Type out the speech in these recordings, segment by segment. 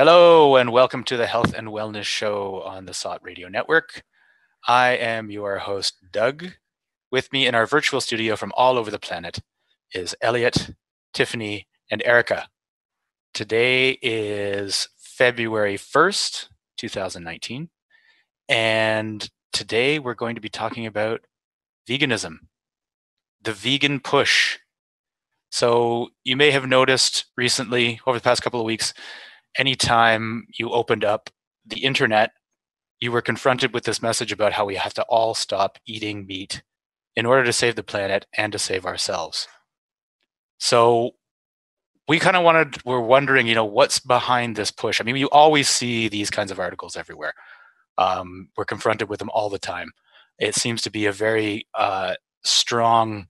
Hello and welcome to the Health and Wellness Show on the SOT Radio Network. I am your host, Doug. With me in our virtual studio from all over the planet is Elliot, Tiffany, and Erica. Today is February 1st, 2019, and today we're going to be talking about veganism, the vegan push. So you may have noticed recently, over the past couple of weeks, anytime you opened up the internet, you were confronted with this message about how we have to all stop eating meat in order to save the planet and to save ourselves. So we kind of we're wondering, what's behind this push? I mean, you always see these kinds of articles everywhere. We're confronted with them all the time. It seems to be a very strong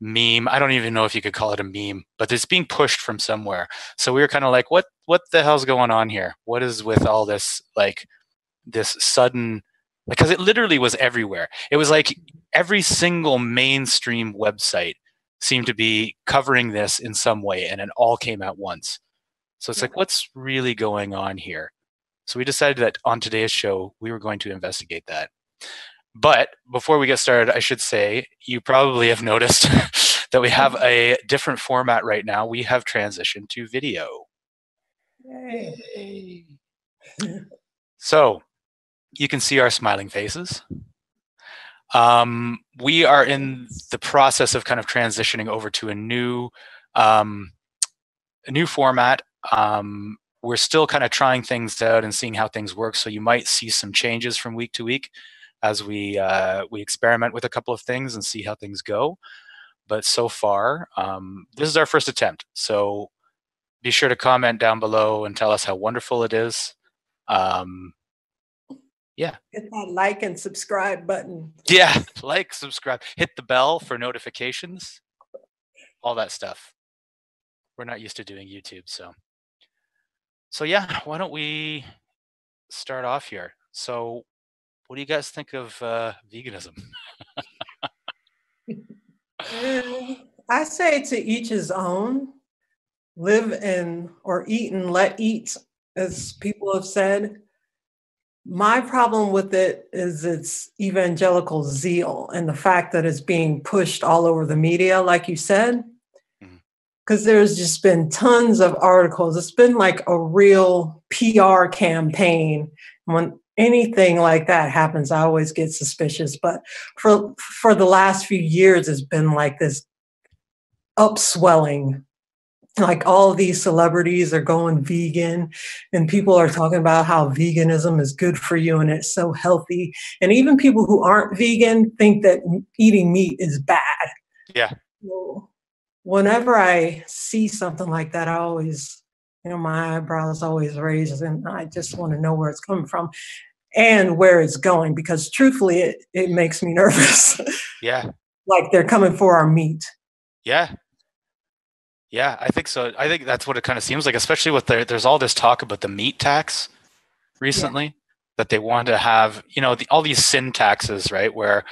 meme. I don't even know if you could call it a meme, but it's being pushed from somewhere. So we were kind of like, what the hell's going on here? What is with all this, this sudden, because it literally was everywhere. It was like every single mainstream website seemed to be covering this in some way, and it all came at once. So it's like, what's really going on here? So we decided that on today's show, we were going to investigate that. But before we get started, I should say, you probably have noticed that we have a different format right now. We have transitioned to video. Yay. So you can see our smiling faces. We are in the process of kind of transitioning over to a new format. We're still kind of trying things out and seeing how things work. So you might see some changes from week to week as we experiment with a couple of things and see how things go. But so far, this is our first attempt. So be sure to comment down below and tell us how wonderful it is. Yeah. Hit that like and subscribe button. Yeah, like, subscribe, hit the bell for notifications, all that stuff. We're not used to doing YouTube, so yeah, why don't we start off here? So what do you guys think of veganism? I say to each his own. Live in or eat and let eat, as people have said. My problem with it is its evangelical zeal and the fact that it's being pushed all over the media, like you said, because there's just been tons of articles. It's been like a real PR campaign. When anything like that happens, I always get suspicious. But for the last few years, it's been like this upswelling. Like all these celebrities are going vegan and people are talking about how veganism is good for you and it's so healthy. And even people who aren't vegan think that eating meat is bad. Yeah. So whenever I see something like that, I always, my eyebrows always raise and I just want to know where it's coming from and where it's going, because truthfully, it makes me nervous. Yeah. Like they're coming for our meat. Yeah. Yeah, I think so. I think that's what it kind of seems like, especially with there's all this talk about the meat tax recently, that they want to have, all these sin taxes, right? Where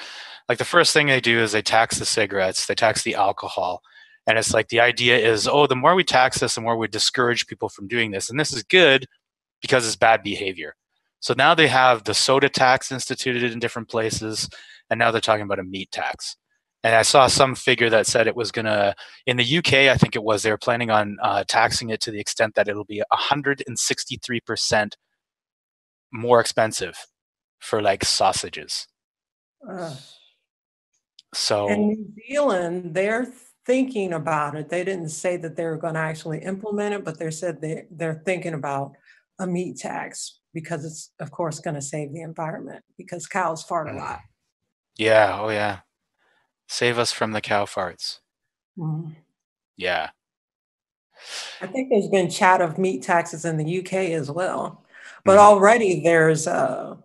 like the first thing they do is they tax the cigarettes, they tax the alcohol. And it's like the idea is, the more we tax this, the more we discourage people from doing this. And this is good because it's bad behavior. So now they have the soda tax instituted in different places. And now they're talking about a meat tax. And I saw some figure that said it was going to, in the UK, I think it was, they were planning on taxing it to the extent that it'll be 163% more expensive for like sausages. So in New Zealand, they're thinking about it. They didn't say that they were going to actually implement it, but they said they're thinking about a meat tax because it's, of course, going to save the environment because cows fart a lot. Yeah. Oh, yeah. Save us from the cow farts. Yeah. I think there's been chat of meat taxes in the UK as well. But already there's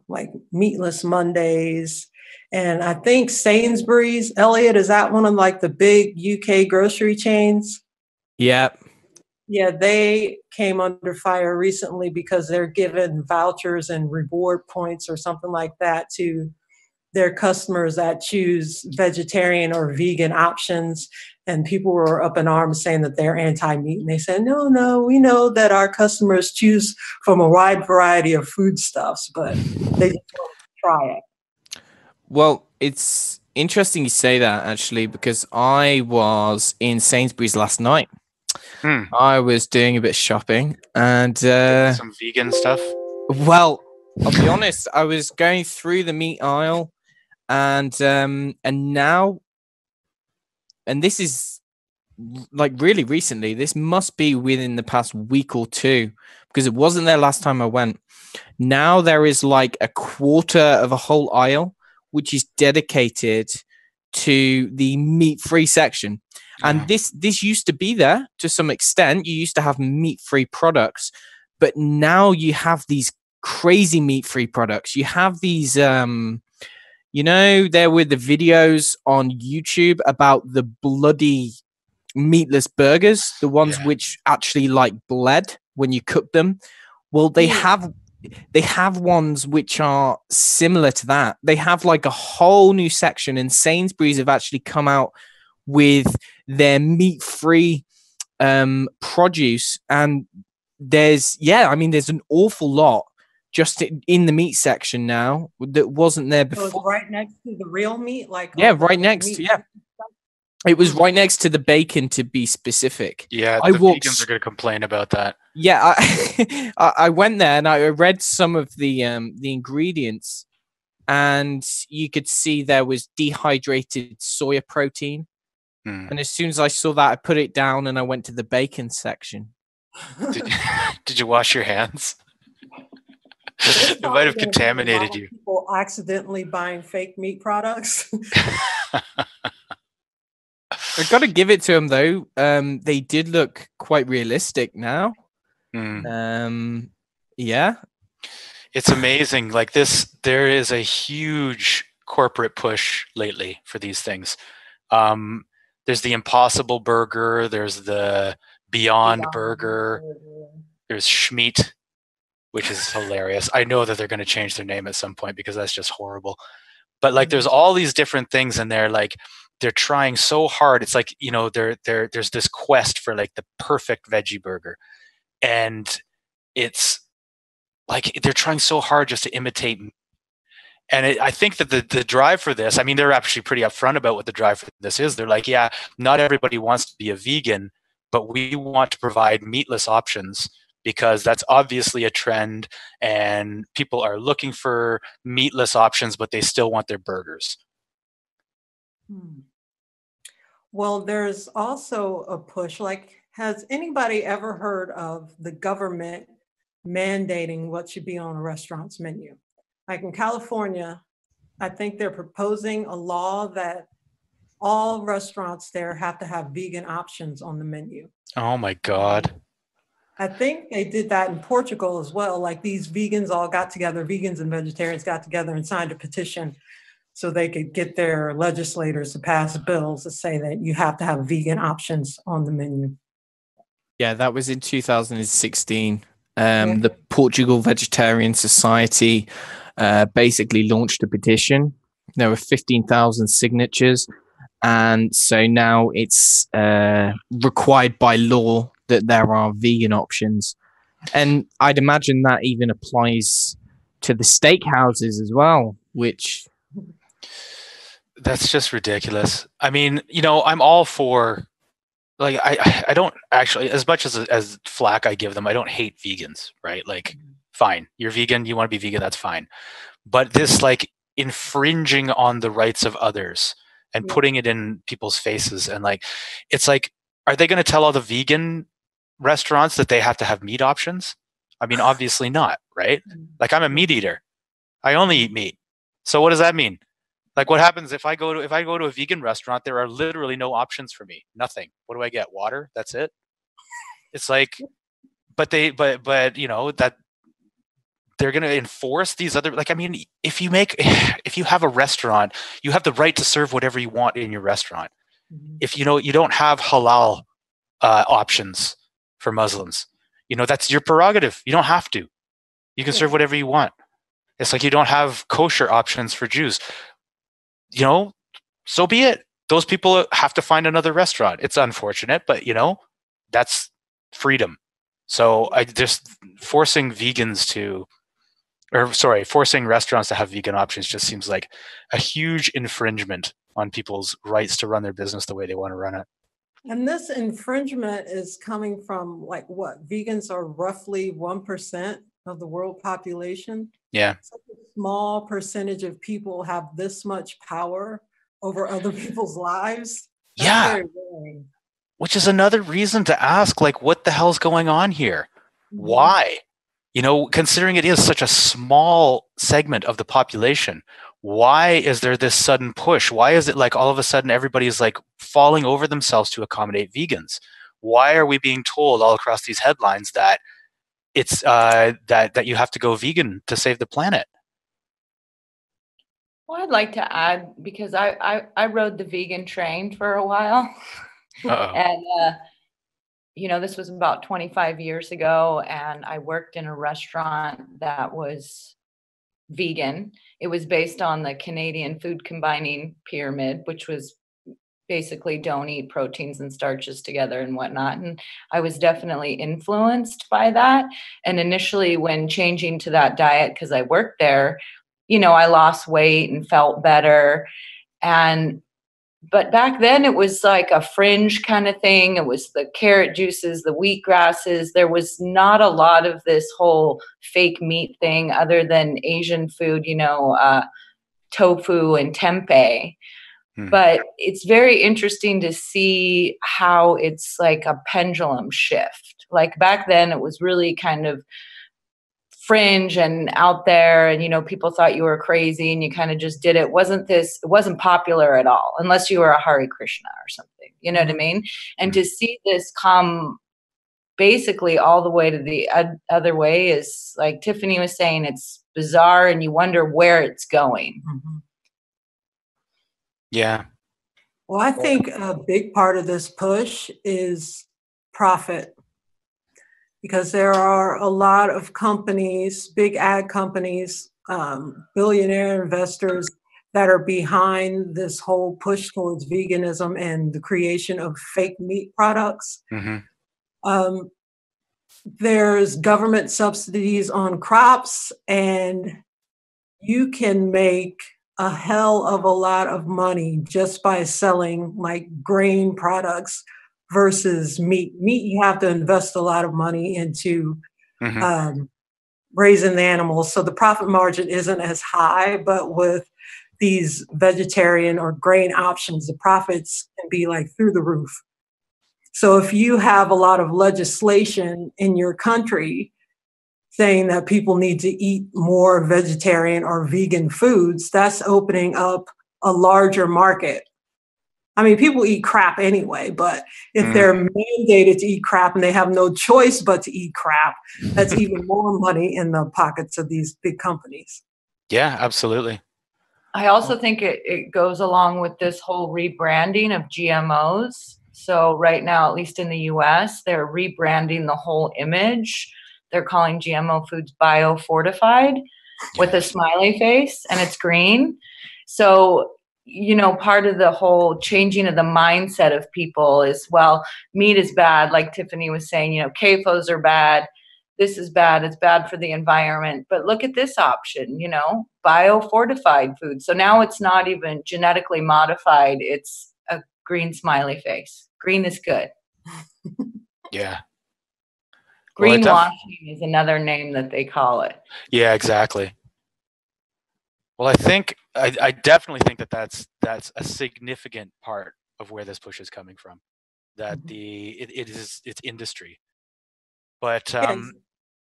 like meatless Mondays. And I think Sainsbury's, Elliot, is that one of like the big UK grocery chains? Yep. Yeah, they came under fire recently because they're giving vouchers and reward points or something like that to their customers that choose vegetarian or vegan options. and people were up in arms saying that they're anti-meat. And they said, no, we know that our customers choose from a wide variety of foodstuffs, but they just want to try it. Well, it's interesting you say that, actually, because I was in Sainsbury's last night. I was doing a bit of shopping and some vegan stuff. Well, I'll be honest, I was going through the meat aisle and now, and this is like really recently, this must be within the past week or two, because it wasn't there last time I went. Now there is like a quarter of a whole aisle which is dedicated to the meat-free section. And this used to be there to some extent. You used to have meat-free products, but now you have these crazy meat-free products. You have these, there were the videos on YouTube about the bloody meatless burgers, the ones which actually like bled when you cook them. Well, they have ones which are similar to that. They have like a whole new section, and Sainsbury's have actually come out with their meat-free produce, and there's an awful lot just in the meat section now that wasn't there before. So it's right next to the real meat, right next. It was right next to the bacon, to be specific. Yeah, the vegans are going to complain about that. Yeah, I went there and I read some of the ingredients, and you could see there was dehydrated soya protein. And as soon as I saw that, I put it down and I went to the bacon section. Did you wash your hands? It might have contaminated you. People accidentally buying fake meat products. I've got to give it to them, though. They did look quite realistic now. Yeah. It's amazing. Like this, there is a huge corporate push lately for these things. There's the Impossible Burger. There's the Beyond Burger. There's Schmeat, which is hilarious. I know that they're going to change their name at some point because that's just horrible. But like, there's all these different things, and they're trying so hard. It's like, there's this quest for like the perfect veggie burger, and it's like they're trying so hard just to imitate. And I think that the drive for this, I mean, they're actually pretty upfront about what the drive for this is. They're like, yeah, not everybody wants to be a vegan, but we want to provide meatless options because that's obviously a trend, and people are looking for meatless options, but they still want their burgers. Well, there's also a push. Like, has anybody ever heard of the government mandating what should be on a restaurant's menu? Like in California, I think they're proposing a law that all restaurants there have to have vegan options on the menu. Oh my God. I think they did that in Portugal as well. Like these vegans all got together, vegans and vegetarians got together and signed a petition so they could get their legislators to pass bills that say that you have to have vegan options on the menu. Yeah, that was in 2016. The Portugal Vegetarian Society basically launched a petition. There were 15,000 signatures. And so now it's required by law that there are vegan options. And I'd imagine that even applies to the steakhouses as well, which... That's just ridiculous. I mean, I'm all for... Like, I don't actually, as much as flack I give them, I don't hate vegans, right? Like, fine, you're vegan, you want to be vegan, that's fine. But this, like, infringing on the rights of others and putting it in people's faces, and like, it's like, are they going to tell all the vegan restaurants that they have to have meat options? I mean, obviously not, right? Like, I'm a meat eater. I only eat meat. So what does that mean? Like, what happens if I go to a vegan restaurant? There are literally no options for me. Nothing. What do I get? Water. That's it. It's like, but that they're going to enforce these other. Like, I mean, if you have a restaurant, you have the right to serve whatever you want in your restaurant. If you don't have halal options for Muslims, that's your prerogative. You don't have to. You can serve whatever you want. It's like you don't have kosher options for Jews. So be it. those people have to find another restaurant. It's unfortunate, but that's freedom. So I just forcing restaurants to have vegan options just seems like a huge infringement on people's rights to run their business the way they want to run it. And this infringement is coming from like what? Vegans are roughly 1% of the world population. Yeah. Such a small percentage of people have this much power over other people's lives. That's very worrying. Which is another reason to ask, like, what the hell's going on here? Mm-hmm. Why? Considering it is such a small segment of the population, why is there this sudden push? Why is it like all of a sudden everybody's like falling over themselves to accommodate vegans? Why are we being told all across these headlines that it's that you have to go vegan to save the planet? Well, I'd like to add, because I rode the vegan train for a while. And this was about 25 years ago, and I worked in a restaurant that was vegan. It was based on the Canadian food combining pyramid, which was basically don't eat proteins and starches together and whatnot. And I was definitely influenced by that. And initially, when changing to that diet, because I worked there, I lost weight and felt better. But back then it was like a fringe kind of thing. It was the carrot juices, the wheat grasses. There was not a lot of this whole fake meat thing other than Asian food, tofu and tempeh. But it's very interesting to see how it's like a pendulum shift. Like back then it was really kind of fringe and out there, and people thought you were crazy and you kind of just did it. It wasn't popular at all unless you were a Hare Krishna or something, you know what I mean? And to see this come basically all the way to the other way is, like Tiffany was saying, it's bizarre and you wonder where it's going. Yeah. Well, I think a big part of this push is profit. Because there are a lot of companies, big ag companies, billionaire investors that are behind this whole push towards veganism and the creation of fake meat products. There's government subsidies on crops, and you can make a hell of a lot of money just by selling like grain products versus meat. Meat, you have to invest a lot of money into raising the animals. So the profit margin isn't as high, but with these vegetarian or grain options, the profits can be like through the roof. So if you have a lot of legislation in your country saying that people need to eat more vegetarian or vegan foods, that's opening up a larger market. I mean, people eat crap anyway, but if they're mandated to eat crap and they have no choice but to eat crap, that's even more money in the pockets of these big companies. Yeah, absolutely. I also think it goes along with this whole rebranding of GMOs. So right now, at least in the US, they're rebranding the whole image. They're calling GMO foods biofortified with a smiley face, and it's green. So part of the whole changing of the mindset of people is, well, meat is bad. Like Tiffany was saying, CAFOs are bad. This is bad. It's bad for the environment. But look at this option, biofortified food. So now it's not even genetically modified. It's a green smiley face. Green is good. Yeah. Greenwashing is another name that they call it. Yeah, exactly. Well, I definitely think that's a significant part of where this push is coming from. That it's industry, but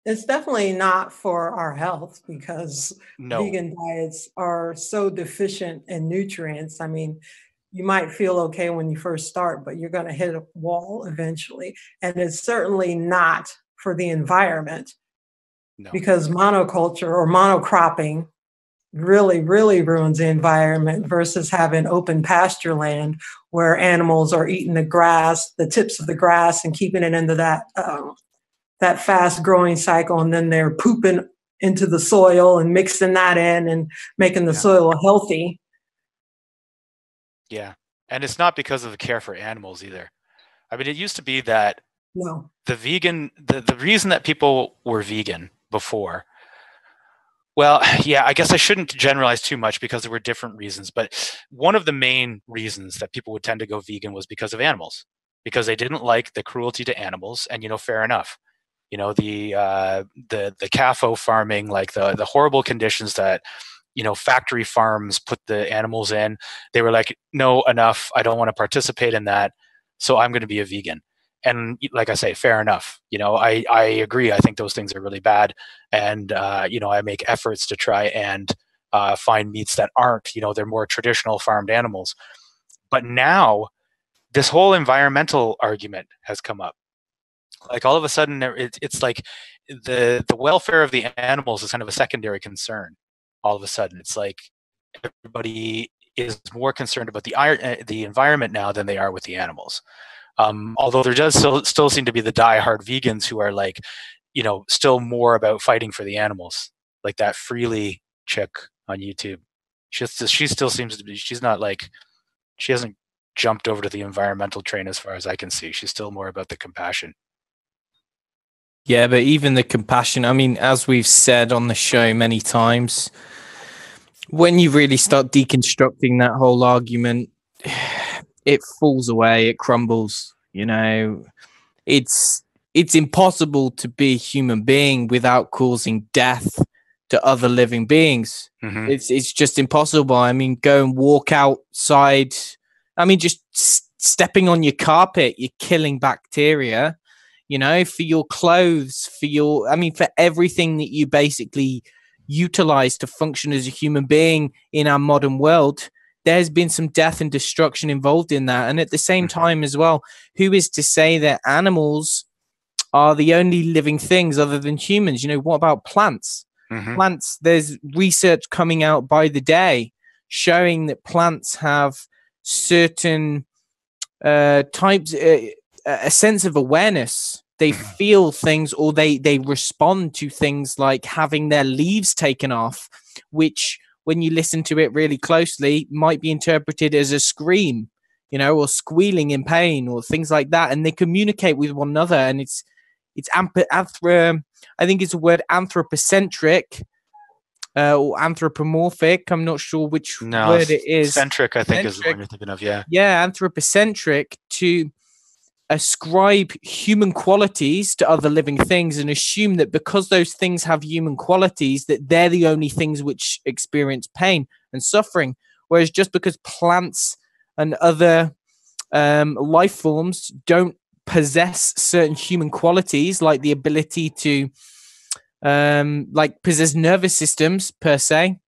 it's definitely not for our health, because vegan diets are so deficient in nutrients. I mean, you might feel okay when you first start, but you're going to hit a wall eventually, and it's certainly not for the environment, because monoculture or monocropping really, really ruins the environment versus having open pasture land where animals are eating the grass, the tips of the grass, and keeping it into that fast growing cycle. And then they're pooping into the soil and mixing that in and making the soil healthy. Yeah. And it's not because of the care for animals either. I mean, it used to be that No. the reason that people were vegan before, well, yeah, I guess I shouldn't generalize too much because there were different reasons, but one of the main reasons that people would tend to go vegan was because of animals, because they didn't like the cruelty to animals. And, fair enough. The CAFO farming, like the horrible conditions that, factory farms put the animals in. They were like, no, enough. I don't want to participate in that. So I'm going to be a vegan. And like I say, fair enough. I agree. I think those things are really bad. And, I make efforts to try and find meats that aren't, they're more traditional farmed animals. But now this whole environmental argument has come up. Like all of a sudden, it's like the welfare of the animals is kind of a secondary concern. All of a sudden, it's like everybody is more concerned about the environment now than they are with the animals. Although there does still seem to be the die-hard vegans who are like, still more about fighting for the animals, like that Freely chick on YouTube. She still seems to be. She's not like, she hasn't jumped over to the environmental train as far as I can see. She's still more about the compassion. Yeah, but even the compassion, I mean, as we've said on the show many times, when you really start deconstructing that whole argument, it falls away, it crumbles. It's impossible to be a human being without causing death to other living beings. Mm-hmm. It's just impossible. I mean, go and walk outside. I mean, just stepping on your carpet, you're killing bacteria. For your clothes, for everything that you basically utilize to function as a human being in our modern world, there's been some death and destruction involved in that. And at the same time as well, who is to say that animals are the only living things other than humans? What about plants? Mm-hmm. Plants, there's research coming out by the day showing that plants have certain types, a sense of awareness. They feel things, or they respond to things like having their leaves taken off, which when you listen to it really closely might be interpreted as a scream, or squealing in pain or things like that. And they communicate with one another. And I think it's a word, anthropocentric or anthropomorphic. I'm not sure which word it is. Centric, I think, is the one you're thinking of. Yeah. Yeah, anthropocentric, to ascribe human qualities to other living things and assume that because those things have human qualities, that they're the only things which experience pain and suffering. Whereas just because plants and other life forms don't possess certain human qualities, like the ability to possess nervous systems per se,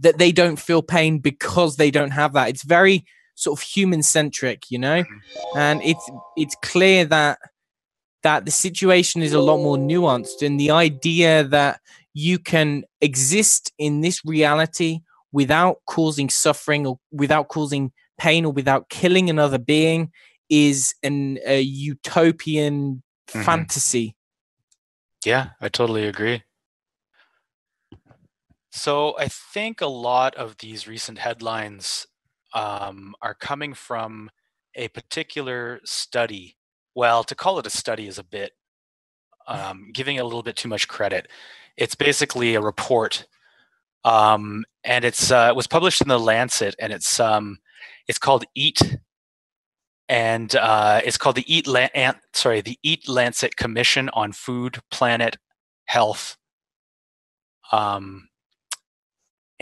that they don't feel pain because they don't have that. It's very sort of human centric, and it's clear that the situation is a lot more nuanced, and the idea that you can exist in this reality without causing suffering or without causing pain or without killing another being is a utopian fantasy. Yeah, I totally agree. So I think a lot of these recent headlines are coming from a particular study. Well, to call it a study is a bit giving it a little bit too much credit. It's basically a report, and it was published in the Lancet, and it's called EAT, and it's called the EAT Lancet Commission on Food, Planet, Health.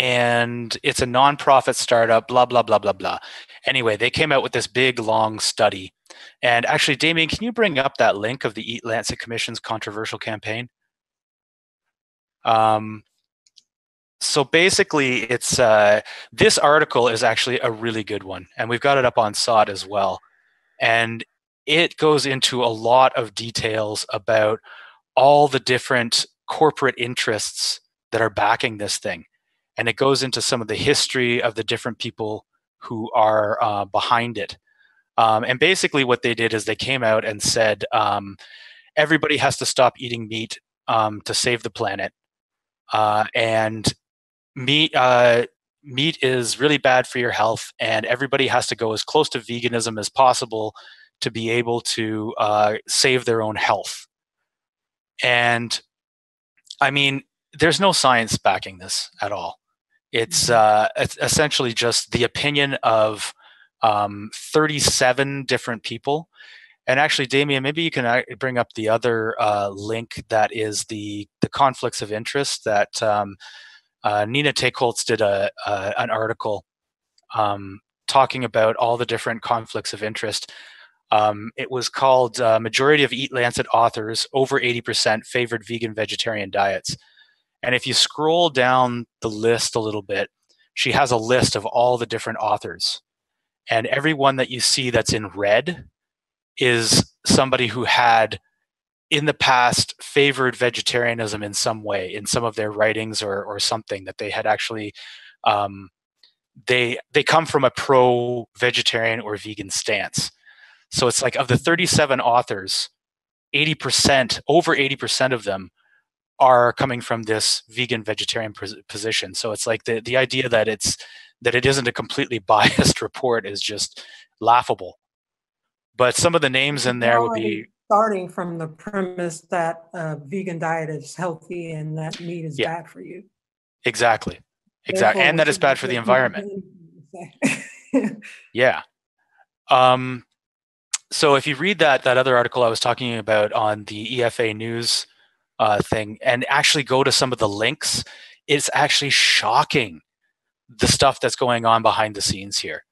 And it's a nonprofit startup, blah, blah, blah, blah, blah. Anyway, they came out with this big, long study. And actually, Damien, can you bring up that link of the EAT Lancet Commission's controversial campaign? So basically, it's this article is actually a really good one. And we've got it up on SOT as well. And it goes into a lot of details about all the different corporate interests that are backing this thing. And it goes into some of the history of the different people who are behind it. And basically what they did is they came out and said, everybody has to stop eating meat to save the planet. And meat, meat is really bad for your health, and everybody has to go as close to veganism as possible to be able to save their own health. And I mean, there's no science backing this at all. It's essentially just the opinion of 37 different people. And actually, Damien, maybe you can bring up the other link that is the conflicts of interest that Nina Takeholtz did an article talking about all the different conflicts of interest. It was called Majority of Eat Lancet Authors, over 80% favored vegan vegetarian diets. And if you scroll down the list a little bit, she has a list of all the different authors. And everyone that you see that's in red is somebody who had in the past favored vegetarianism in some way, in some of their writings or something that they had actually, they come from a pro-vegetarian or vegan stance. So it's like of the 37 authors, 80%, over 80% of them are coming from this vegan vegetarian position. So it's like the idea that it isn't a completely biased report is just laughable. But some of the names in there would be starting from the premise that a vegan diet is healthy and that meat is bad for you. Exactly. And that it's bad for the environment. Yeah. So if you read that other article I was talking about on the EFA News thing and actually go to some of the links, it's actually shocking the stuff that's going on behind the scenes here.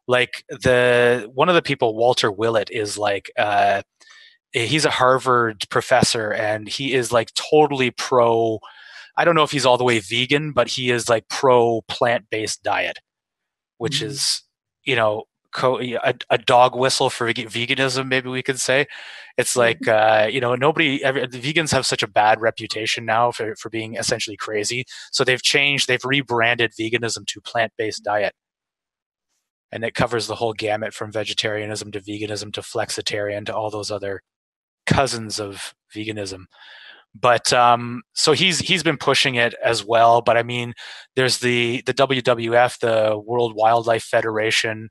Like one of the people, Walter Willett, is like he's a Harvard professor, and he is like totally pro. I don't know if he's all the way vegan, but he is like pro plant-based diet, which is, you know, a dog whistle for veganism, maybe we could say. It's like, you know, the vegans have such a bad reputation now for being essentially crazy. So they've rebranded veganism to plant-based diet. And it covers the whole gamut from vegetarianism to veganism to flexitarian to all those other cousins of veganism. But so he's been pushing it as well. But I mean, there's the WWF, the World Wildlife Federation.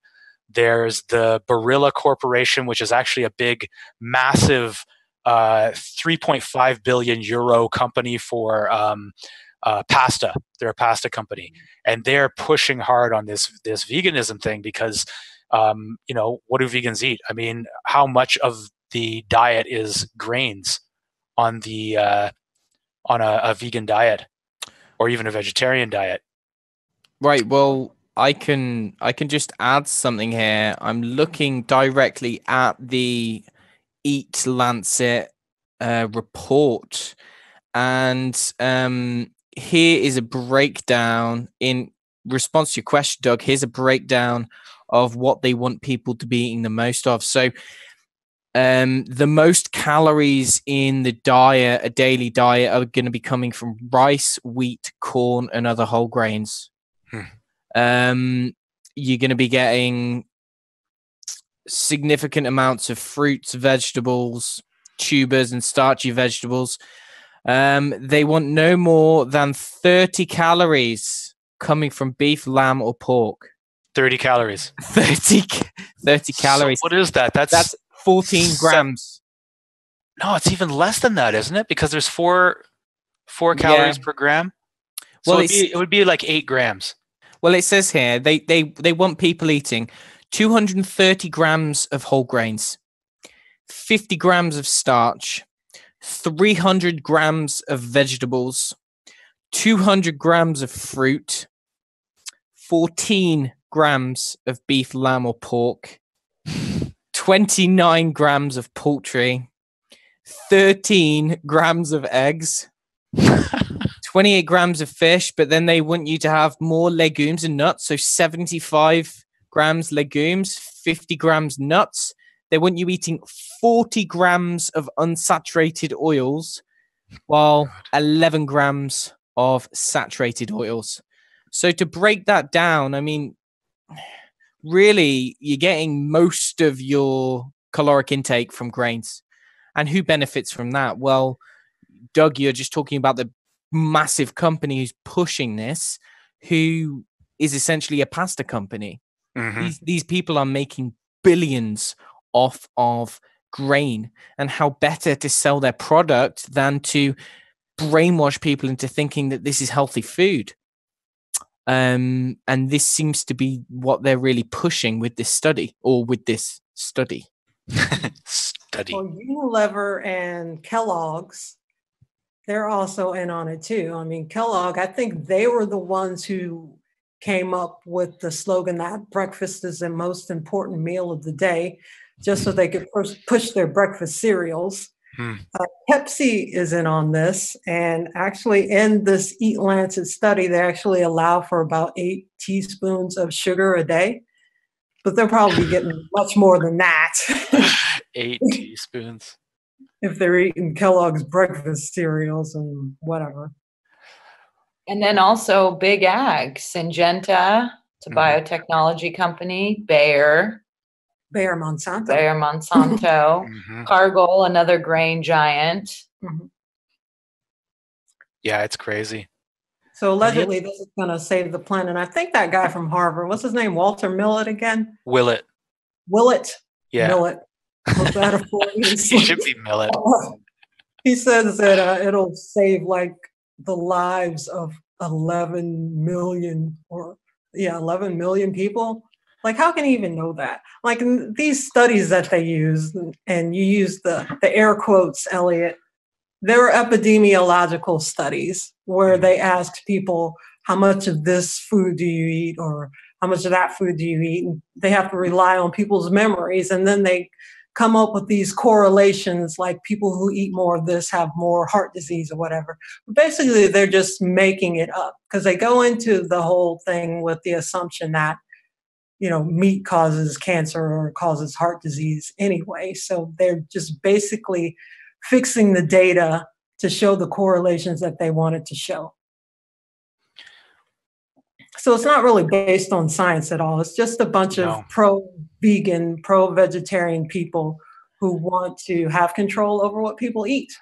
There's the Barilla Corporation, which is actually a big, massive 3.5 billion euro company for pasta. They're a pasta company, and they're pushing hard on this veganism thing because, you know, what do vegans eat? I mean, how much of the diet is grains on on a vegan diet or even a vegetarian diet? Right. Well, I can just add something here. I'm looking directly at the Eat Lancet report, and here is a breakdown in response to your question, Doug. Here's a breakdown of what they want people to be eating the most of. So the most calories in the diet, a daily diet, are going to be coming from rice, wheat, corn, and other whole grains. You're going to be getting significant amounts of fruits, vegetables, tubers, and starchy vegetables. They want no more than 30 calories coming from beef, lamb, or pork. 30 calories. 30 calories. So what is that? That's 14 grams. No, it's even less than that, isn't it? Because there's four calories per gram. So well, it would be like 8 grams. Well, it says here they want people eating 230 grams of whole grains, 50 grams of starch, 300 grams of vegetables, 200 grams of fruit, 14 grams of beef, lamb, or pork, 29 grams of poultry, 13 grams of eggs, 28 grams of fish, but then they want you to have more legumes and nuts. So 75 grams legumes, 50 grams nuts. They want you eating 40 grams of unsaturated oils, while 11 grams of saturated oils. So to break that down, I mean, really, you're getting most of your caloric intake from grains. And who benefits from that? Well, Doug, you're just talking about the massive company who's pushing this, who is essentially a pasta company. Mm-hmm. These people are making billions off of grain, and how better to sell their product than to brainwash people into thinking that this is healthy food. And this seems to be what they're really pushing with this study. Study. Well, Unilever and Kellogg's, they're also in on it too. I mean, Kellogg, I think they were the ones who came up with the slogan that breakfast is the most important meal of the day, just so they could push their breakfast cereals. Pepsi is in on this, and actually in this Eat Lancet study, they actually allow for about 8 teaspoons of sugar a day, but they're probably getting much more than that. 8 teaspoons. If they're eating Kellogg's breakfast cereals and whatever. And then also Big Ag, Syngenta, it's a biotechnology company, Bayer Monsanto. Cargill, another grain giant. Yeah, it's crazy. So allegedly this is going to save the planet. I think that guy from Harvard, what's his name? Walter Millett again? Willett. Yeah. Millett. Was that a He should be Millett. He says that it'll save like the lives of 11 million people. Like, how can you even know that? Like, in these studies that they use, and you use the air quotes, Elliot, there were epidemiological studies where they asked people, how much of this food do you eat, or how much of that food do you eat? And they have to rely on people's memories, and then they come up with these correlations, like people who eat more of this have more heart disease or whatever. But basically, they're just making it up because they go into the whole thing with the assumption that, meat causes cancer or causes heart disease anyway. So they're just basically fixing the data to show the correlations that they wanted to show. So it's not really based on science at all. It's just a bunch of pro-vegan, pro-vegetarian people who want to have control over what people eat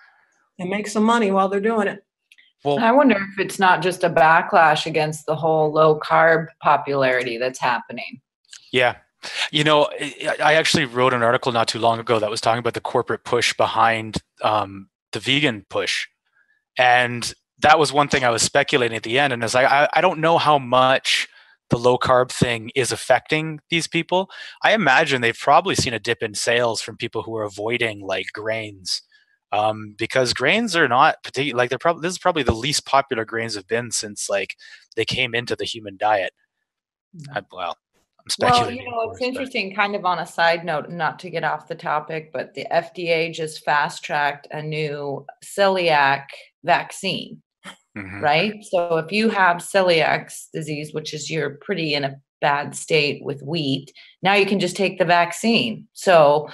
and make some money while they're doing it. Well, I wonder if it's not just a backlash against the whole low-carb popularity that's happening. Yeah. I actually wrote an article not too long ago that was talking about the corporate push behind the vegan push. And that was one thing I was speculating at the end. And I don't know how much the low carb thing is affecting these people. I imagine they've probably seen a dip in sales from people who are avoiding like grains, because grains are not particularly like this is probably the least popular grains have been since like they came into the human diet. I'm speculating. Well, it's interesting, kind of on a side note, not to get off the topic, but the FDA just fast-tracked a new celiac vaccine, right? So if you have celiac disease, which is you're pretty in a bad state with wheat, now you can just take the vaccine. So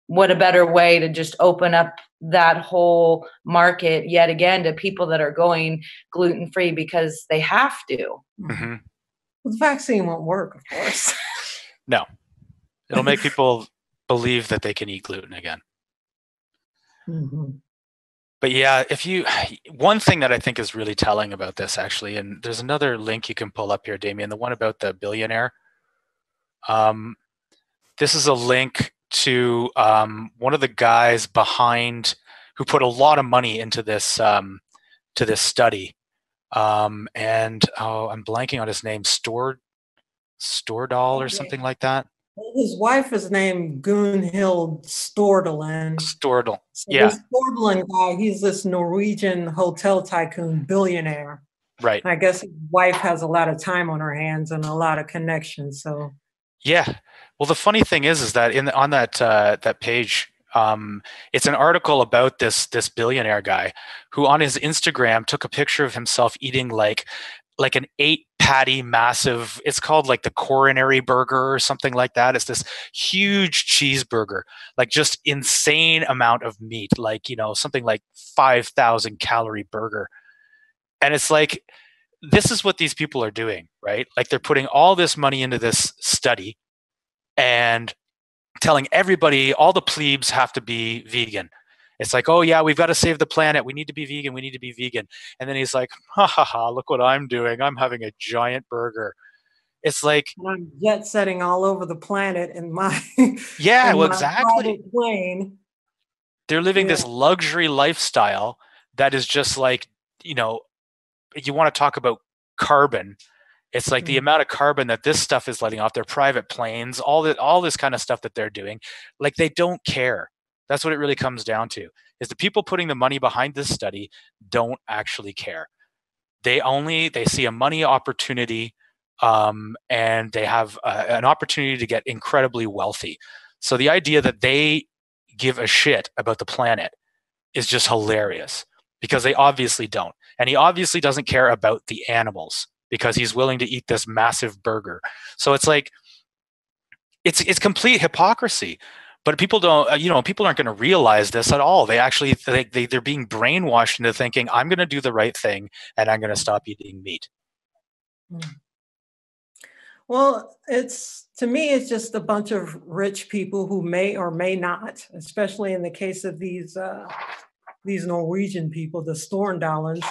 what a better way to just open up that whole market yet again to people that are going gluten-free because they have to. The vaccine won't work, of course. No. It'll make people believe that they can eat gluten again. But yeah, one thing that I think is really telling about this actually, and there's another link you can pull up here, Damien, the one about the billionaire. This is a link to one of the guys behind who put a lot of money into this study. I'm blanking on his name, Stordahl or something like that. His wife is named Gunhild Stordahl. Stordahl, so this Stordahl guy, he's this Norwegian hotel tycoon billionaire. Right. And I guess his wife has a lot of time on her hands and a lot of connections. So yeah. Well, the funny thing is that on that page, it's an article about this billionaire guy who on his Instagram took a picture of himself eating like an 8-patty massive, it's called like the coronary burger or something like that. It's this huge cheeseburger, like just insane amount of meat, like, something like 5,000 calorie burger. And it's like, this is what these people are doing, right? Like they're putting all this money into this study and telling everybody, all the plebes have to be vegan. It's like, oh yeah, we've got to save the planet. We need to be vegan. And then he's like, ha ha ha, look what I'm doing. I'm having a giant burger. It's like, and I'm jet setting all over the planet in my yeah, well, my exactly. private plane. They're living this luxury lifestyle that is just like, you want to talk about carbon. It's like the amount of carbon that this stuff is letting off, their private planes, all this kind of stuff that they're doing. Like, they don't care. That's what it really comes down to, is the people putting the money behind this study don't actually care. They see a money opportunity, and they have an opportunity to get incredibly wealthy. So the idea that they give a shit about the planet is just hilarious, because they obviously don't. And he obviously doesn't care about the animals, because he's willing to eat this massive burger. So it's like, it's complete hypocrisy. But people don't, people aren't going to realize this at all. They actually, they're being brainwashed into thinking, I'm going to do the right thing and I'm going to stop eating meat. Well, to me, it's just a bunch of rich people who may or may not, especially in the case of these Norwegian people, the Storndalens,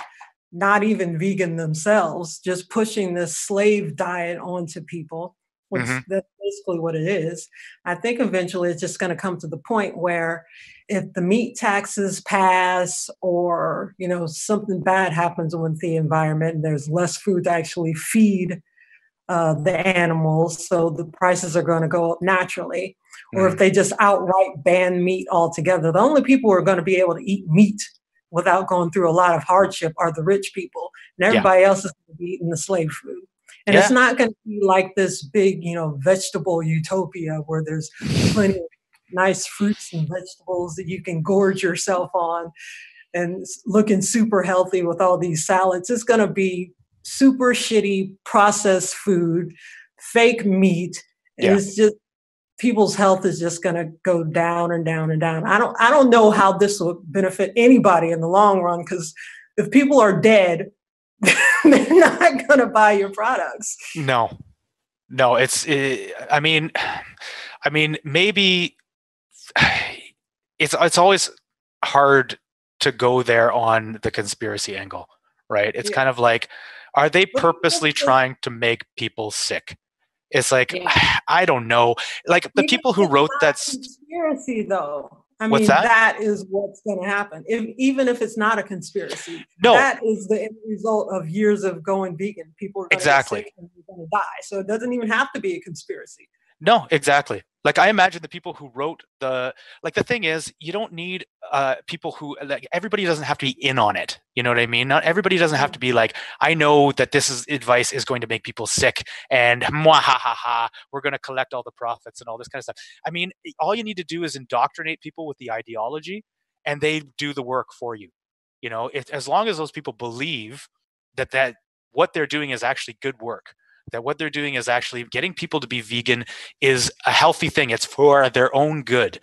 not even vegan themselves, just pushing this slave diet onto people, which that's basically what it is. I think eventually it's just going to come to the point where if the meat taxes pass, or, something bad happens with the environment and there's less food to actually feed the animals, so the prices are going to go up naturally. Or if they just outright ban meat altogether, the only people who are going to be able to eat meat without going through a lot of hardship are the rich people, and everybody else is going to be eating the slave food. And it's not going to be like this big, vegetable utopia where there's plenty of nice fruits and vegetables that you can gorge yourself on and looking super healthy with all these salads. It's going to be super shitty processed food, fake meat. And it's just, people's health is just going to go down and down and down. I don't know how this will benefit anybody in the long run, because if people are dead, they're not going to buy your products. No, I mean, maybe it's always hard to go there on the conspiracy angle, right? It's kind of like, are they purposely trying to make people sick? It's like, I don't know. Like, the people who wrote that conspiracy, though. I What's mean, that? that is what's going to happen. Even if it's not a conspiracy, no, that is the end result of years of going vegan. People are going to get sick and they're going to die. So it doesn't even have to be a conspiracy. No, exactly. Like, I imagine the people who wrote the thing is, you don't need people who, like, everybody doesn't have to be in on it. You know what I mean? Not everybody doesn't have to be like, I know that advice is going to make people sick, and we're going to collect all the profits and all this kind of stuff. I mean, all you need to do is indoctrinate people with the ideology, and they do the work for you. As long as those people believe that what they're doing is actually good work, that what they're doing is actually getting people to be vegan is a healthy thing, it's for their own good,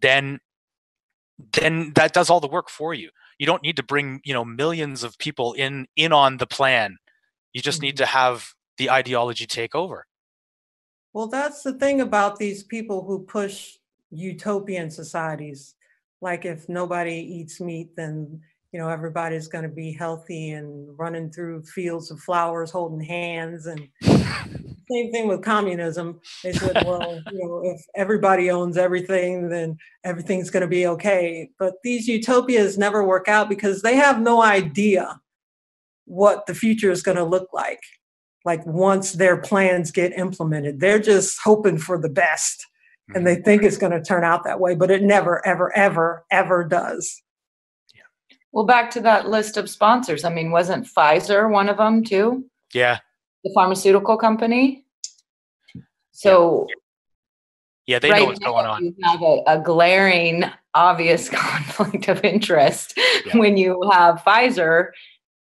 then that does all the work for you. You don't need to bring, millions of people in on the plan. You just need to have the ideology take over. Well, that's the thing about these people who push utopian societies. Like, if nobody eats meat, then everybody's going to be healthy and running through fields of flowers, holding hands. And same thing with communism. They said, well, if everybody owns everything, then everything's going to be okay. But these utopias never work out because they have no idea what the future is going to look like. Like, once their plans get implemented, they're just hoping for the best. And they think it's going to turn out that way, but it never, ever, ever, ever does. Well, back to that list of sponsors. I mean, wasn't Pfizer one of them too? Yeah. The pharmaceutical company. So yeah, they know what's going on. You have a glaring, obvious conflict of interest when you have Pfizer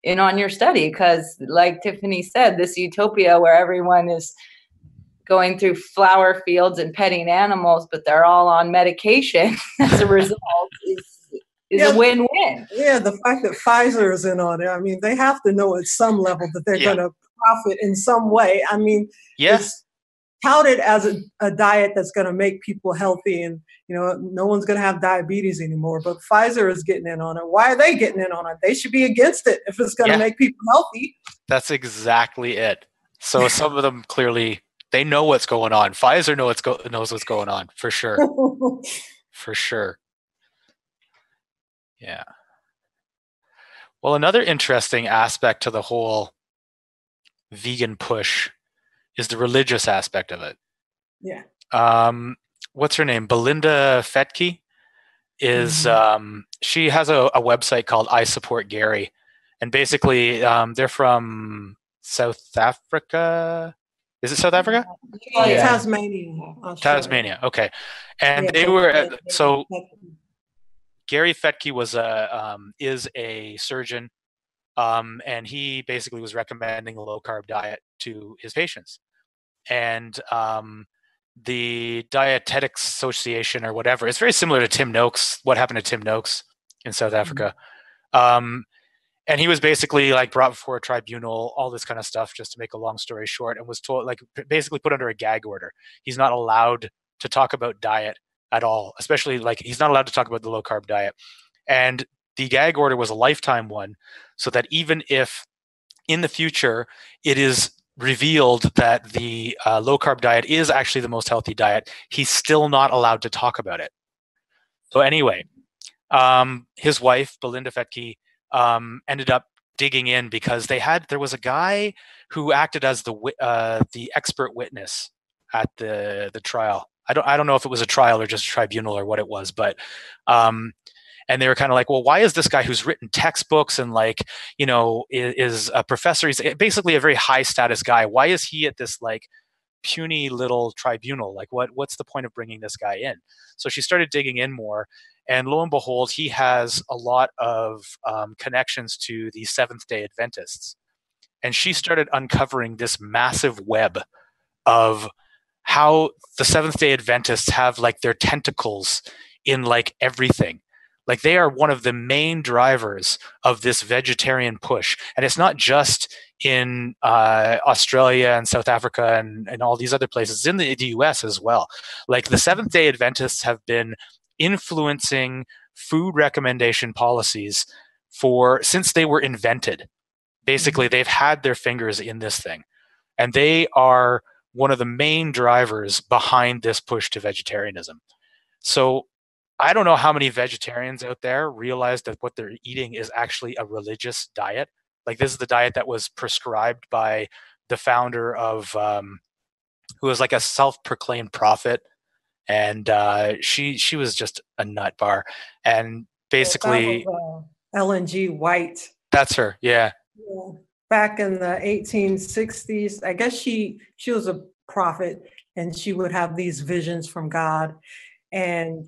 in on your study, because, like Tiffany said, this utopia where everyone is going through flower fields and petting animals, but they're all on medication as a result is a win-win. Yeah, the fact that Pfizer is in on it, I mean, they have to know at some level that they're going to profit in some way. I mean, it's touted as a diet that's going to make people healthy, and no one's going to have diabetes anymore, but Pfizer is getting in on it. Why are they getting in on it? They should be against it if it's going to make people healthy. That's exactly it. So some of them clearly, they know what's going on. Pfizer knows what's going on, for sure. For sure. Yeah. Well, another interesting aspect to the whole vegan push is the religious aspect of it. Yeah. What's her name? Belinda Fettke is she has a website called I Support Gary, and basically they're from South Africa. Is it South Africa? Yeah. Tasmania. Australia. Tasmania. Okay, and they were so. Gary Fettke is a surgeon, and he basically was recommending a low carb diet to his patients, and the Dietetics Association or whatever. It's very similar to Tim Noakes. What happened to Tim Noakes in South Africa? And he was basically like brought before a tribunal, all this kind of stuff, just to make a long story short, and was told, like, basically put under a gag order. He's not allowed to talk about diet at all, especially like he's not allowed to talk about the low carb diet. And the gag order was a lifetime one, so that even if in the future it is revealed that the low carb diet is actually the most healthy diet, he's still not allowed to talk about it. So anyway, his wife, Belinda Fettke, ended up digging in because there was a guy who acted as the expert witness at the trial. I don't know if it was a trial or just a tribunal or what it was, but and they were kind of like, well, why is this guy who's written textbooks and like, you know, is a professor, he's basically a very high status guy, why is he at this like puny little tribunal? Like what's the point of bringing this guy in? So she started digging in more, and lo and behold, he has a lot of connections to the Seventh-day Adventists. And she started uncovering this massive web of how the Seventh-day Adventists have like their tentacles in like everything. Like they are one of the main drivers of this vegetarian push. And it's not just in Australia and South Africa and all these other places. It's in the US as well. Like the Seventh-day Adventists have been influencing food recommendation policies since they were invented. Basically, they've had their fingers in this thing. And they are one of the main drivers behind this push to vegetarianism. So I don't know how many vegetarians out there realize that what they're eating is actually a religious diet. Like this is the diet that was prescribed by the founder of, who was like a self-proclaimed prophet. And she was just a nut bar. And basically... Ellen G. White. That's her, yeah. Back in the 1860s, I guess she was a prophet, and she would have these visions from God. And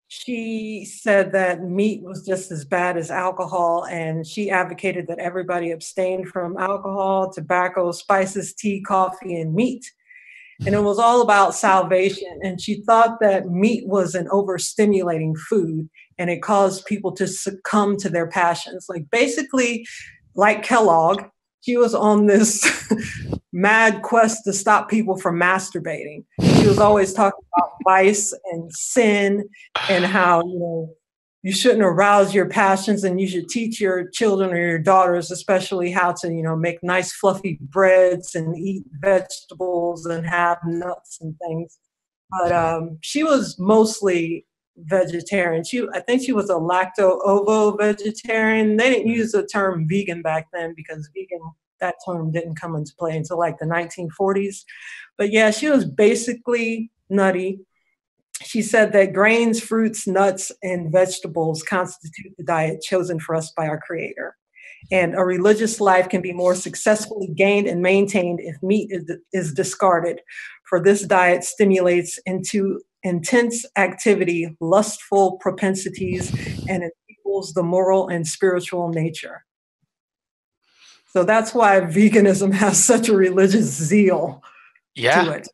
she said that meat was just as bad as alcohol, and she advocated that everybody abstain from alcohol, tobacco, spices, tea, coffee, and meat. And it was all about salvation. And she thought that meat was an overstimulating food, and it caused people to succumb to their passions. Like basically, like Kellogg, she was on this mad quest to stop people from masturbating. She was always talking about vice and sin and how, you know, you shouldn't arouse your passions, and you should teach your children or your daughters especially how to, you know, make nice fluffy breads and eat vegetables and have nuts and things. But she was mostly vegetarian. I think she was a lacto-ovo vegetarian. They didn't use the term vegan back then because that term didn't come into play until like the 1940s. But yeah, she was basically nutty. She said that grains, fruits, nuts, and vegetables constitute the diet chosen for us by our Creator. And a religious life can be more successfully gained and maintained if meat is discarded. For this diet stimulates into intense activity, lustful propensities, and it equals the moral and spiritual nature. So that's why veganism has such a religious zeal to it.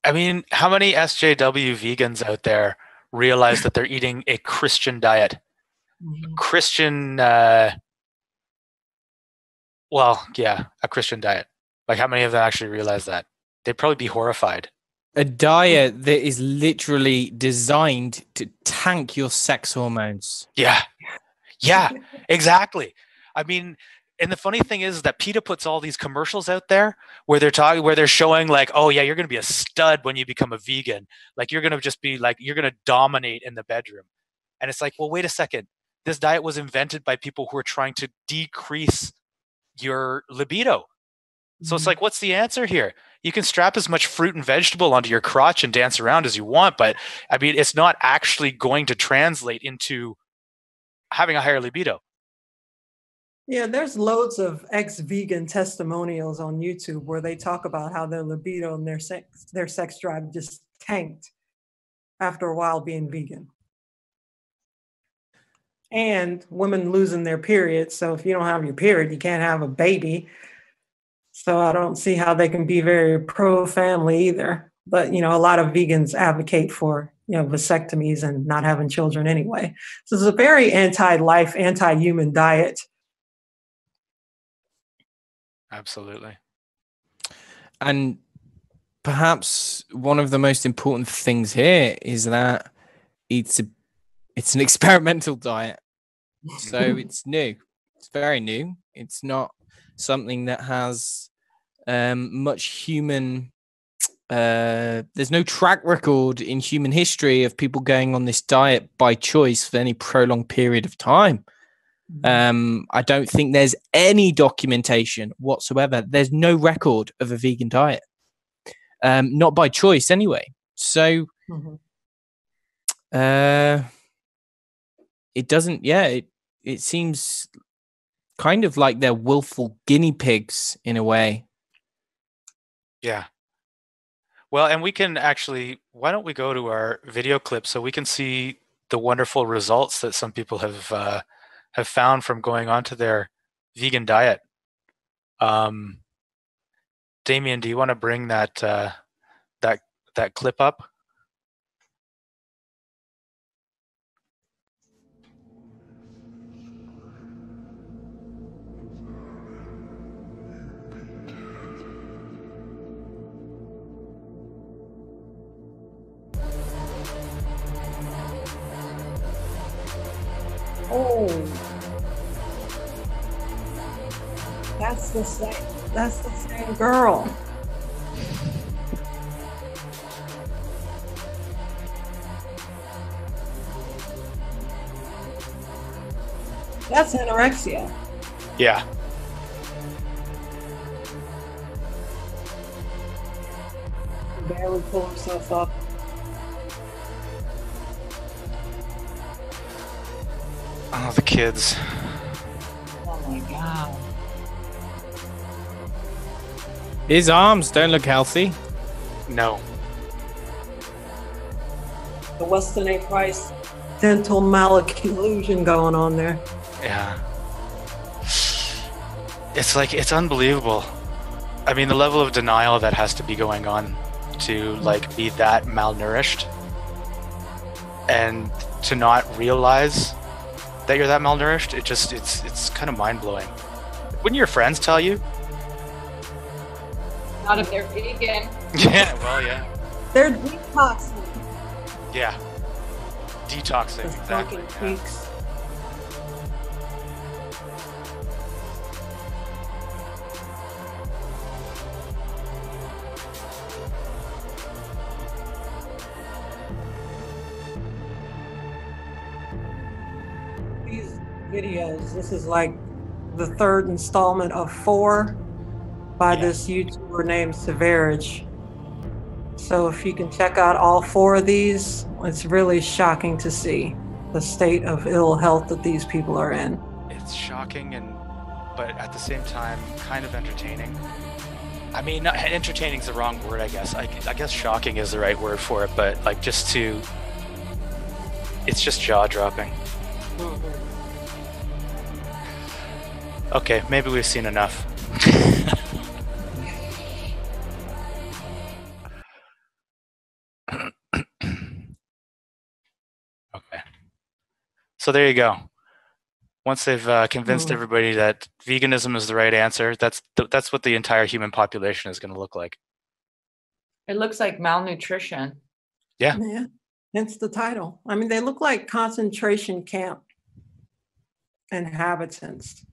I mean, how many SJW vegans out there realize that they're eating a Christian diet? Christian, a Christian diet. Like how many of them actually realize that? They'd probably be horrified. A diet that is literally designed to tank your sex hormones. Yeah, exactly. I mean, And the funny thing is that PETA puts all these commercials out there where they're showing like, oh yeah, you're going to be a stud when you become a vegan. Like you're going to just be like, you're going to dominate in the bedroom. And it's like, well, wait a second. This diet was invented by people who are trying to decrease your libido. So it's like, what's the answer here? You can strap as much fruit and vegetable onto your crotch and dance around as you want, but I mean, it's not actually going to translate into having a higher libido. Yeah, there's loads of ex-vegan testimonials on YouTube where they talk about how their libido and their sex drive just tanked after a while being vegan. And women losing their periods. So if you don't have your period, you can't have a baby. So I don't see how they can be very pro-family either. But, a lot of vegans advocate for, vasectomies and not having children anyway. So it's a very anti-life, anti-human diet. Absolutely. And perhaps one of the most important things here is that it's an experimental diet. So it's new. It's very new. It's not something that has much human there's no track record in human history of people going on this diet by choice for any prolonged period of time. I don't think there's any documentation whatsoever. There's no record of a vegan diet, not by choice anyway. So it doesn't. Yeah, it seems kind of like they're willful guinea pigs in a way. Yeah. Well, and we can actually. Why don't we go to our video clip so we can see the wonderful results that some people have found from going onto their vegan diet. Damien, do you want to bring that clip up? Oh, that's the same girl. That's anorexia. Yeah. Barely pull herself up. Oh, the kids. Oh my God. His arms don't look healthy. No. The Weston A. Price dental malocclusion going on there. Yeah. It's like, it's unbelievable. I mean, the level of denial that has to be going on to like be that malnourished and to not realize that you're that malnourished, it's kind of mind-blowing. Wouldn't your friends tell you? Not if they're vegan. Yeah, well, yeah. They're detoxing. Yeah. Detoxing, Those exactly. fucking Yeah. freaks. These videos, this is like the third installment of 4 by this YouTuber named Severage. So if you can check out all 4 of these, it's really shocking to see the state of ill health that these people are in. It's shocking, but at the same time, kind of entertaining. I mean, entertaining is the wrong word, I guess. I guess shocking is the right word for it, but like it's just jaw-dropping. Okay, maybe we've seen enough. Okay. So there you go. Once they've convinced everybody that veganism is the right answer, that's what the entire human population is going to look like. It looks like malnutrition. Yeah. Yeah, hence the title. I mean, they look like concentration camp inhabitants.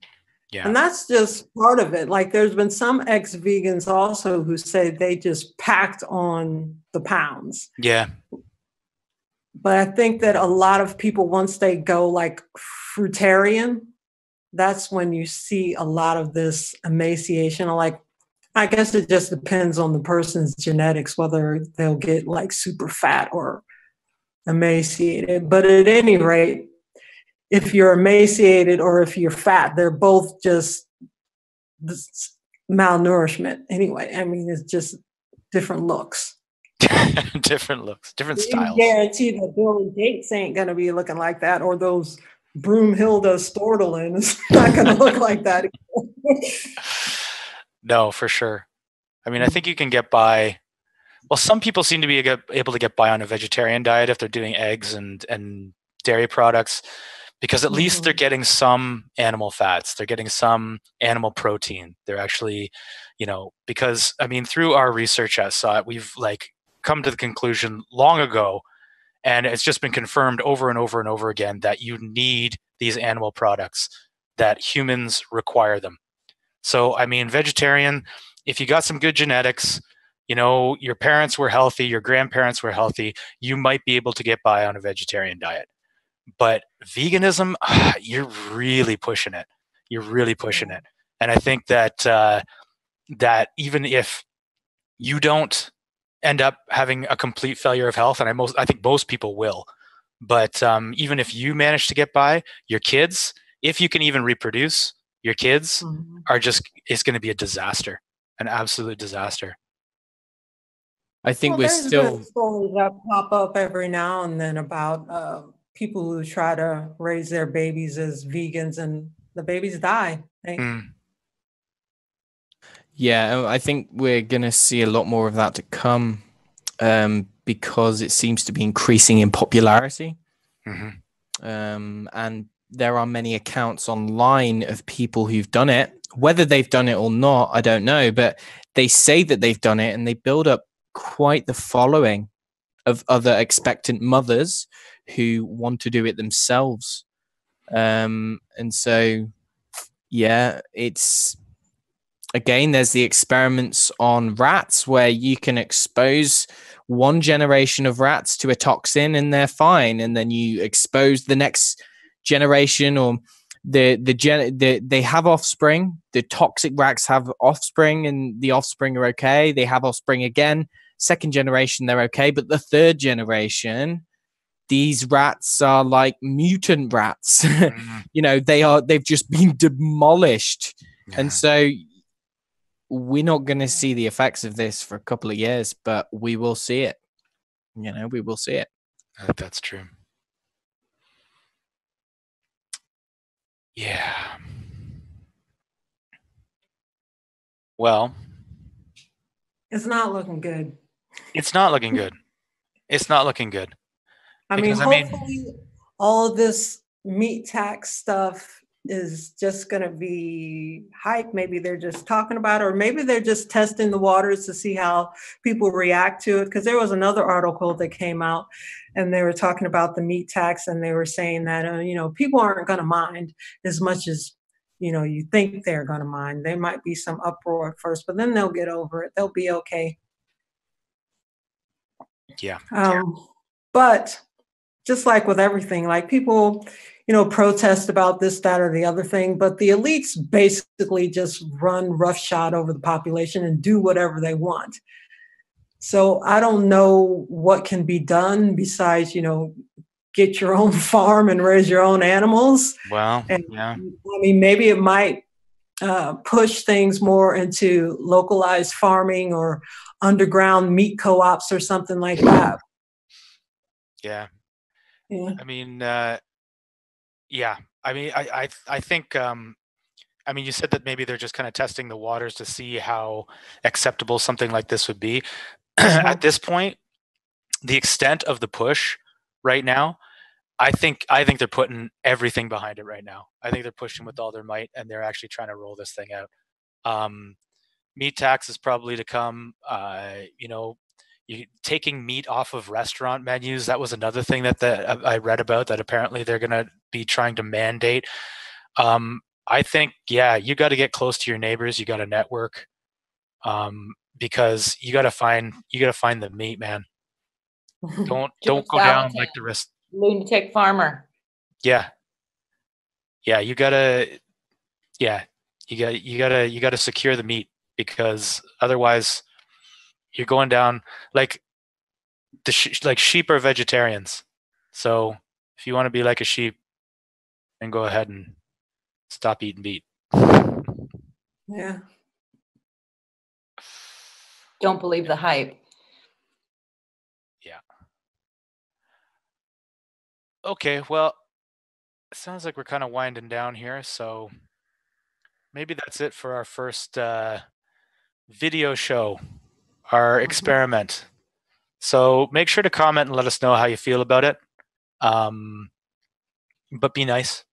Yeah. And that's just part of it. Like there's been some ex-vegans also who say they just packed on the pounds. Yeah. But I think that a lot of people, once they go like fruitarian, that's when you see a lot of this emaciation. Like, I guess it just depends on the person's genetics, whether they'll get like super fat or emaciated. But at any rate, if you're emaciated or if you're fat, they're both just malnourishment anyway. I mean, it's just different looks. Different looks, different styles. You guarantee that Bill and Gates ain't going to be looking like that, or those Broomhilda Stordelin is not going to look like that. No, for sure. I mean, I think you can get by. Well, some people seem to be able to get by on a vegetarian diet if they're doing eggs and dairy products, because at least they're getting some animal fats, they're getting some animal protein. They're actually, because I mean, through our research at SOT, we've like come to the conclusion long ago, and it's just been confirmed over and over and over again that you need these animal products, that humans require them. So, I mean, vegetarian, if you got some good genetics, your parents were healthy, your grandparents were healthy, you might be able to get by on a vegetarian diet. But veganism, you're really pushing it. You're really pushing it. And I think that that even if you don't end up having a complete failure of health, and I think most people will, but even if you manage to get by, your kids, if you can even reproduce, your kids it's going to be a disaster, an absolute disaster. I think we're still stories that pop up every now and then about people who try to raise their babies as vegans and the babies die. Yeah, I think we're going to see a lot more of that to come because it seems to be increasing in popularity. And there are many accounts online of people who've done it. Whether they've done it or not, I don't know, but they say that they've done it, and they build up quite the following of other expectant mothers who want to do it themselves. And so, yeah, it's, again, there's the experiments on rats where you can expose one generation of rats to a toxin and they're fine, and then you expose the next generation, or they have offspring. The toxic rats have offspring, and the offspring are okay. They have offspring again. Second generation, they're okay, but the third generation, these rats are like mutant rats. They've just been demolished, and so we're not going to see the effects of this for a couple of years, but we will see it. We will see it. I think that's true. Yeah. Well, it's not looking good. It's not looking good. It's not looking good. I mean, hopefully all of this meat tax stuff is just going to be hype. Maybe they're just talking about it, or maybe they're just testing the waters to see how people react to it. Because there was another article that came out, and they were talking about the meat tax, and they were saying that people aren't going to mind as much as you think they're going to mind. There might be some uproar at first, but then they'll get over it. They'll be okay. Yeah. But just like with everything, like people, protest about this, that, or the other thing, but the elites basically just run roughshod over the population and do whatever they want. So I don't know what can be done besides, get your own farm and raise your own animals. Well, and, yeah. I mean, maybe it might push things more into localized farming or underground meat co-ops or something like that. Yeah. Yeah. I mean, yeah. I mean, I think, you said that maybe they're just kind of testing the waters to see how acceptable something like this would be. At this point, the extent of the push right now, I think they're putting everything behind it right now. I think they're pushing with all their might, and they're actually trying to roll this thing out. Meat tax is probably to come. Taking meat off of restaurant menus. That was another thing that I read about, that apparently they're going to be trying to mandate. I think, yeah, you got to get close to your neighbors. You got to network, because you got to find the meat, man. Don't go down like the rest. Lunatic farmer. Yeah, yeah, you gotta secure the meat, because otherwise you're going down like like sheep are vegetarians. So if you want to be like a sheep, then go ahead and stop eating meat. Yeah. Don't believe the hype. Yeah. Okay, well, it sounds like we're kind of winding down here, so maybe that's it for our first video show, our experiment. So make sure to comment and let us know how you feel about it. But be nice.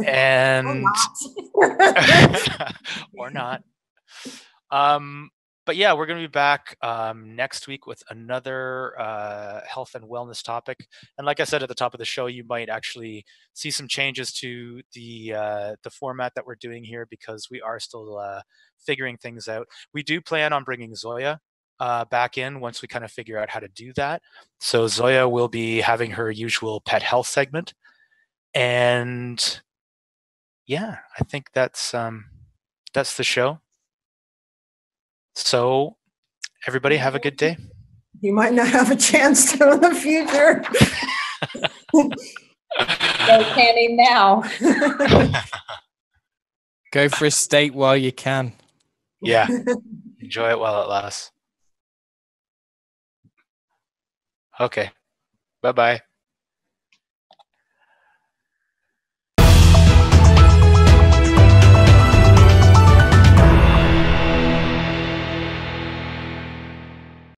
And or not. But yeah, we're going to be back next week with another health and wellness topic. And like I said at the top of the show, you might actually see some changes to the format that we're doing here, because we are still figuring things out. We do plan on bringing Zoya back in once we kind of figure out how to do that. So Zoya will be having her usual pet health segment. And yeah, I think that's the show. So everybody have a good day. You might not have a chance to in the future. Go canning now. Go for a steak while you can. Yeah. Enjoy it while it lasts. Okay. Bye-bye.